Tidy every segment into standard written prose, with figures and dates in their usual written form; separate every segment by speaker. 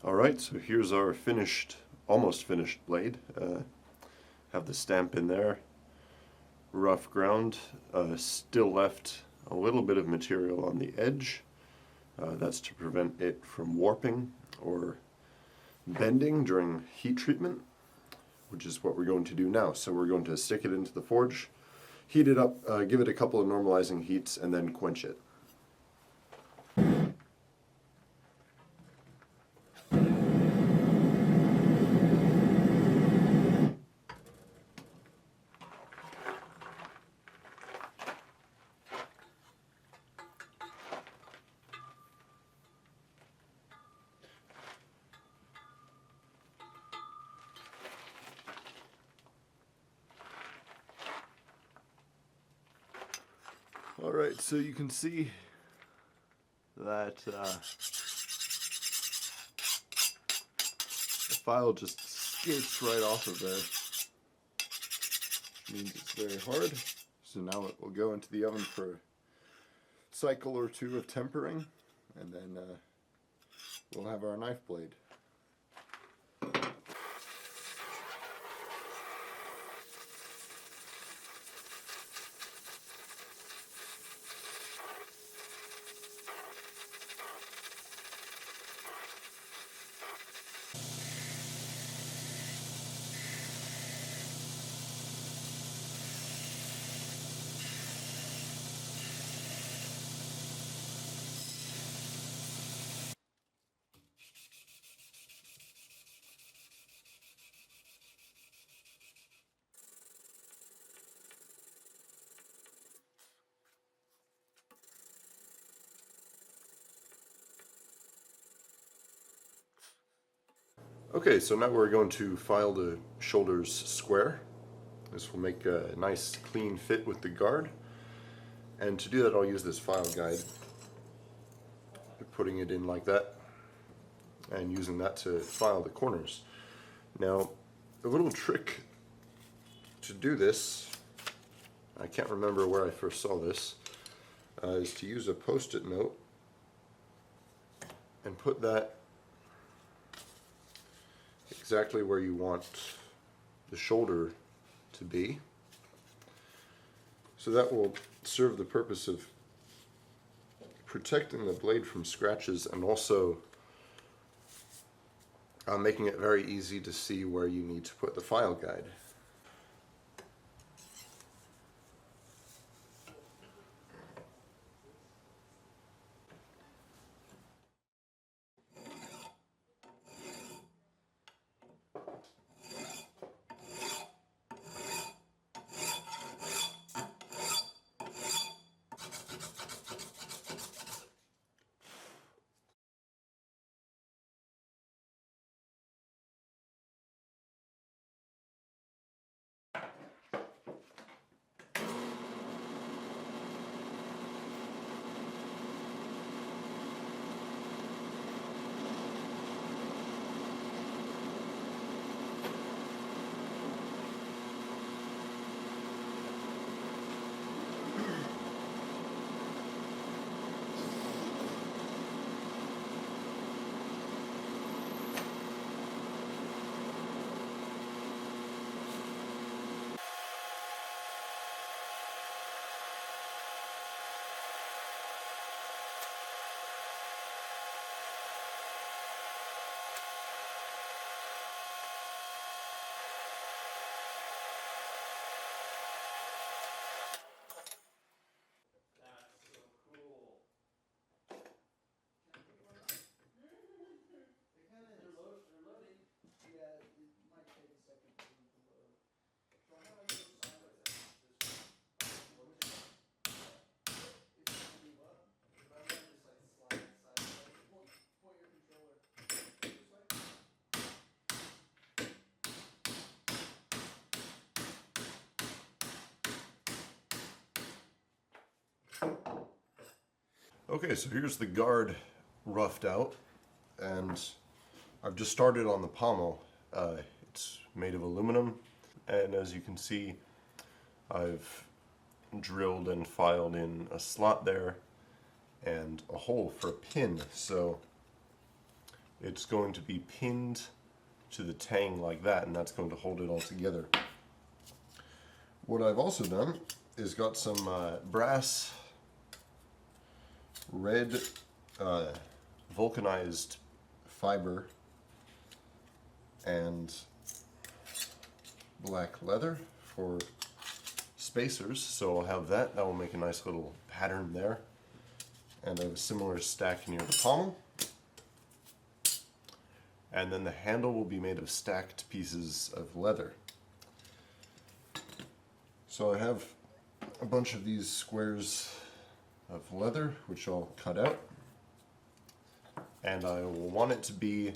Speaker 1: Alright, so here's our finished, almost finished blade. Have the stamp in there, rough ground, still left a little bit of material on the edge. That's to prevent it from warping or bending during heat treatment, which is what we're going to do now. So we're going to stick it into the forge, heat it up, give it a couple of normalizing heats, and then quench it. Alright, so you can see that the file just skips right off of there, which means it's very hard. So now it will go into the oven for a cycle or two of tempering, and then we'll have our knife blade. Okay, so now we're going to file the shoulders square. This will make a nice clean fit with the guard. And to do that, I'll use this file guide, putting it in like that, and using that to file the corners. Now, a little trick to do this, I can't remember where I first saw this, is to use a post-it note and put that exactly where you want the shoulder to be. So that will serve the purpose of protecting the blade from scratches and also making it very easy to see where you need to put the file guide. Okay, so here's the guard roughed out, and I've just started on the pommel. It's made of aluminum, and as you can see, I've drilled and filed in a slot there and a hole for a pin. So it's going to be pinned to the tang like that, and that's going to hold it all together. What I've also done is got some brass red vulcanized fiber and black leather for spacers, so I'll have that. That will make a nice little pattern there. And I have a similar stack near the pommel. And then the handle will be made of stacked pieces of leather. So I have a bunch of these squares of leather, which I'll cut out. And I will want it to be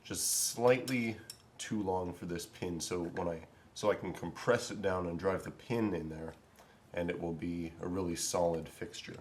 Speaker 1: just slightly too long for this pin, so I can compress it down and drive the pin in there, and it will be a really solid fixture.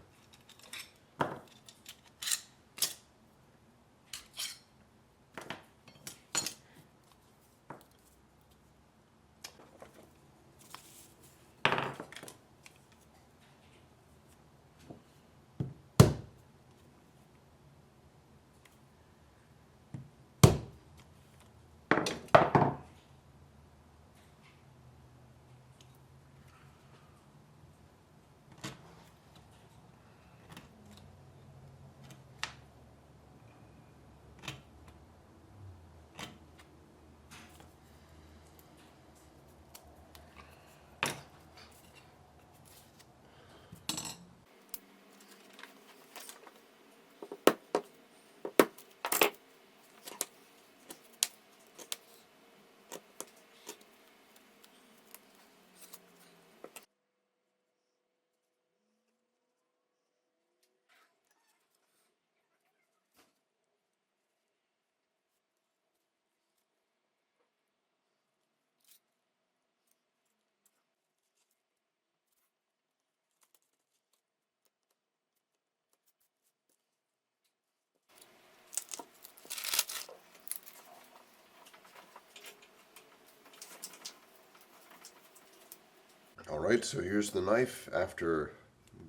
Speaker 1: Alright, so here's the knife after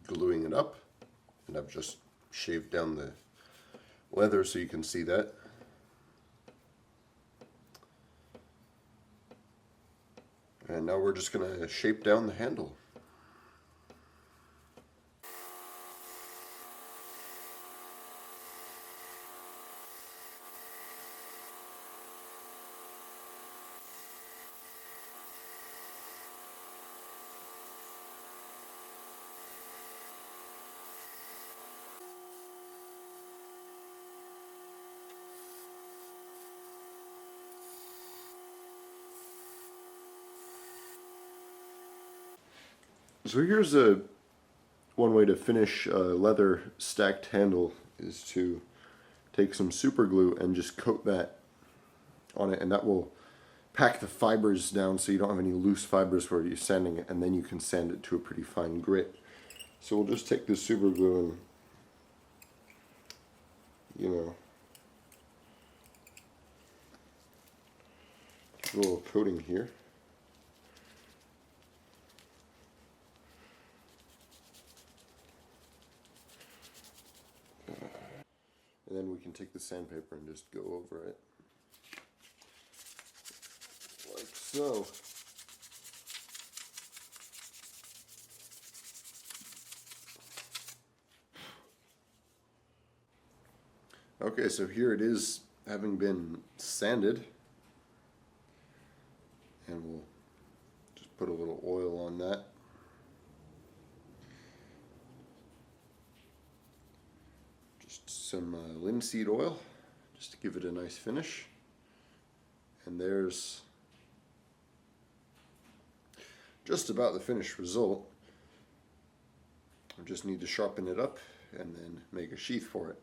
Speaker 1: gluing it up, and I've just shaved down the leather so you can see that. And now we're just going to shape down the handle. So here's one way to finish a leather stacked handle is to take some super glue and just coat that on it, and that will pack the fibers down so you don't have any loose fibers where you're sanding it, and then you can sand it to a pretty fine grit. So we'll just take this super glue and, a little coating here. And then we can take the sandpaper and just go over it. Like so. Okay, so here it is having been sanded. And we'll just put a little oil on that. Just some linseed oil, just to give it a nice finish. And there's just about the finished result. I just need to sharpen it up and then make a sheath for it.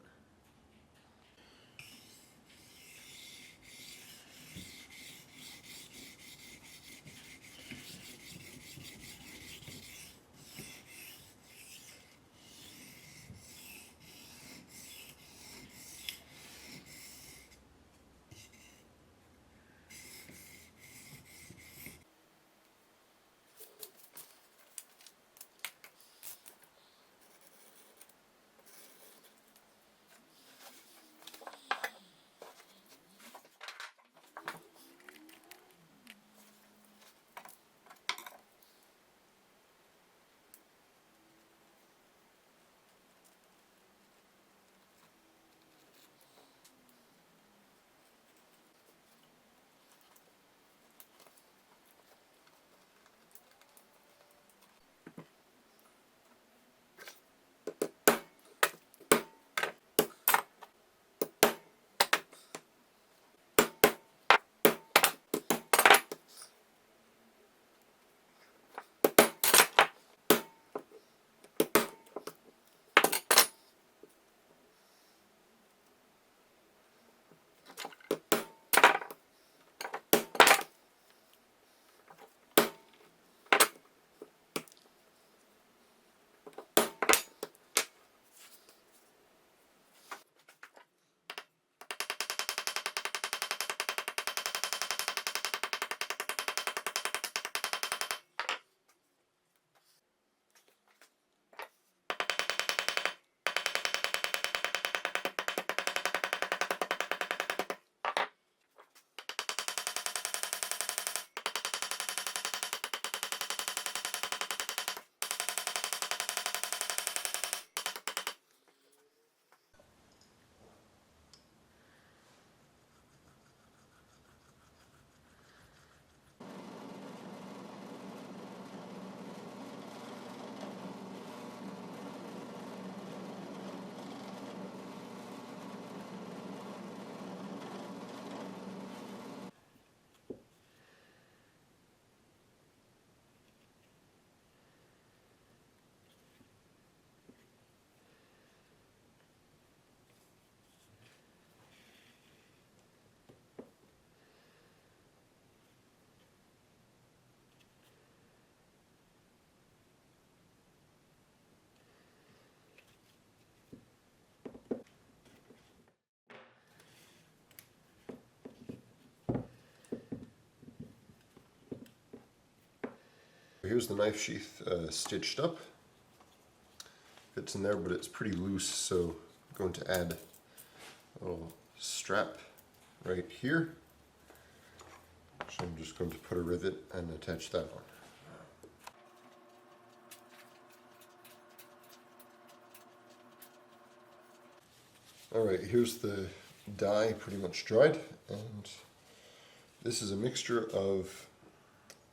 Speaker 1: here's the knife sheath stitched up. Fits in there, but it's pretty loose, so I'm going to add a little strap right here. So I'm just going to put a rivet and attach that on. Alright, here's the dye pretty much dried, and this is a mixture of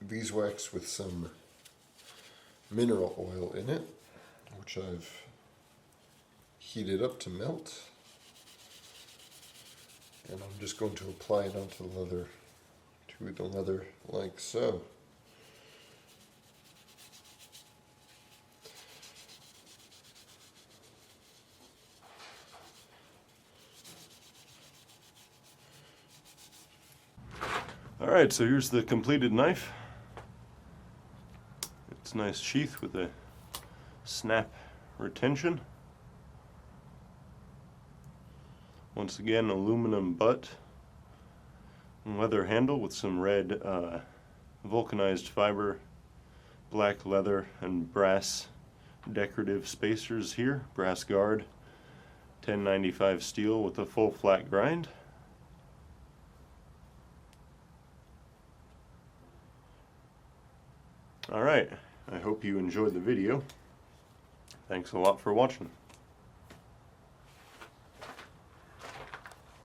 Speaker 1: beeswax with some mineral oil in it, which I've heated up to melt, and I'm just going to apply it onto the leather like so.
Speaker 2: Alright, so here's the completed knife. It's a nice sheath with a snap retention. Once again, aluminum butt and leather handle with some red vulcanized fiber, black leather, and brass decorative spacers here. Brass guard, 1095 steel with a full flat grind. Alright, I hope you enjoyed the video. Thanks a lot for watching.